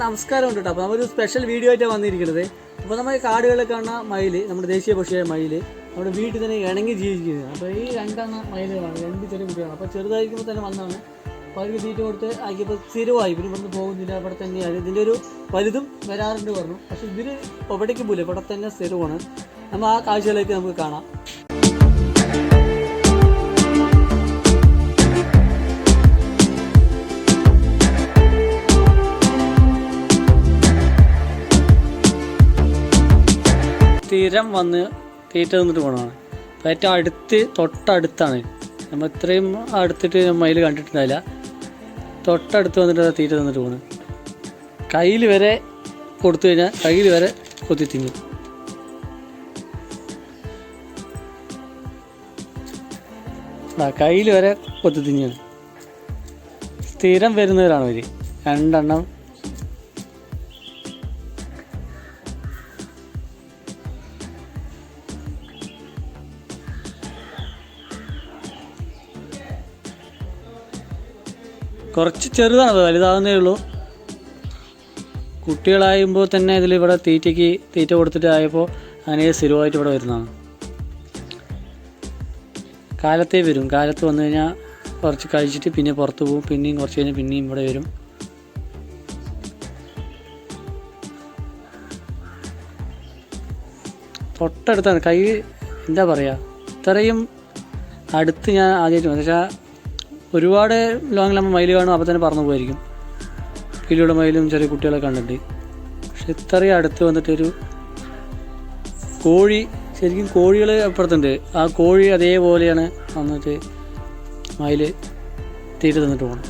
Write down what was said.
നമസ്കാരം ഉണ്ട് കേട്ടോ. അപ്പോൾ നമ്മളൊരു സ്പെഷ്യൽ വീഡിയോ ആയിട്ടാണ് വന്നിരിക്കുന്നത്. അപ്പോൾ നമ്മൾ കാടുകളിൽ കാണുന്ന മയിൽ, നമ്മുടെ ദേശീയ പക്ഷിയായ മയിൽ നമ്മുടെ വീട്ടിൽ തന്നെ ഇണങ്ങി ജീവിക്കുന്നത്. അപ്പോൾ ഈ രണ്ടെണ്ണം മയിലുകളാണ്, രണ്ട് ചെറിയ കുട്ടികളാണ്. അപ്പോൾ ചെറുതായിരിക്കുമ്പോൾ തന്നെ വന്നാണ്. അപ്പോൾ അവർക്ക് തീറ്റ കൊടുത്ത് ആക്കിയപ്പോൾ സ്ഥിരമായി. പിന്നെ ഇവിടുന്ന് പോകുന്നില്ല, ഇവിടെ തന്നെയാണ്. ഇതിൻ്റെ ഒരു വലുതും വരാറുണ്ട് പറഞ്ഞു. പക്ഷേ ഇതിൽ എവിടേക്ക് പോലും ഇവിടെ തന്നെ സ്ഥിരമാണ്. നമ്മൾ ആ കാഴ്ചകളിലേക്ക് നമുക്ക് കാണാം. സ്ഥിരം വന്ന് തീറ്റ തിന്നിട്ട് പോകണമാണ്. അപ്പോൾ ഏറ്റവും തൊട്ടടുത്താണ്. നമ്മൾ ഇത്രയും അടുത്തിട്ട് മയിൽ കണ്ടിട്ടുണ്ടായില്ല. തൊട്ടടുത്ത് വന്നിട്ട് തീറ്റ തിന്നിട്ട് പോകണം. കയ്യിൽ വരെ കൊടുത്തു കഴിഞ്ഞാൽ കയ്യിൽ വരെ കൊത്തി തിന്നും. കയ്യിൽ വരെ കൊത്തി തിന്നാണ്. സ്ഥിരം വരുന്നവരാണ് അവർ രണ്ടെണ്ണം. കുറച്ച് ചെറുതാണ്, വലുതാകുന്നേ ഉള്ളൂ. കുട്ടികളായുമ്പോൾ തന്നെ ഇവിടെ തീറ്റ കൊടുത്തിട്ട് ആയപ്പോൾ അങ്ങനെ സ്ഥിരമായിട്ട് ഇവിടെ വരുന്നതാണ്. കാലത്തേ വരും. കാലത്ത് വന്നു കഴിഞ്ഞാൽ കുറച്ച് കഴിച്ചിട്ട് പിന്നെ പുറത്ത് പോകും. പിന്നെയും കുറച്ച് കഴിഞ്ഞാൽ പിന്നെയും ഇവിടെ വരും. തൊട്ടടുത്താണ്. കൈ എന്താ പറയുക, ഇത്രയും അടുത്ത് ഞാൻ ആദ്യമായിട്ട് വന്നു. പക്ഷേ ഒരുപാട് ലോങ്ങിൽ നമ്മൾ മയിൽ കാണും, അപ്പോൾ തന്നെ പറന്നു പോയിരിക്കും. കിളിയുടെ മയിലും ചെറിയ കുട്ടികളെ കണ്ടിട്ട്. പക്ഷെ ഇത്രയും അടുത്ത് വന്നിട്ടൊരു കോഴി, ശരിക്കും കോഴികൾ അപ്പുറത്തുണ്ട്. ആ കോഴി അതേപോലെയാണ് വന്നിട്ട് മയിൽ തീറ്റ തിന്നിട്ട് പോകണം.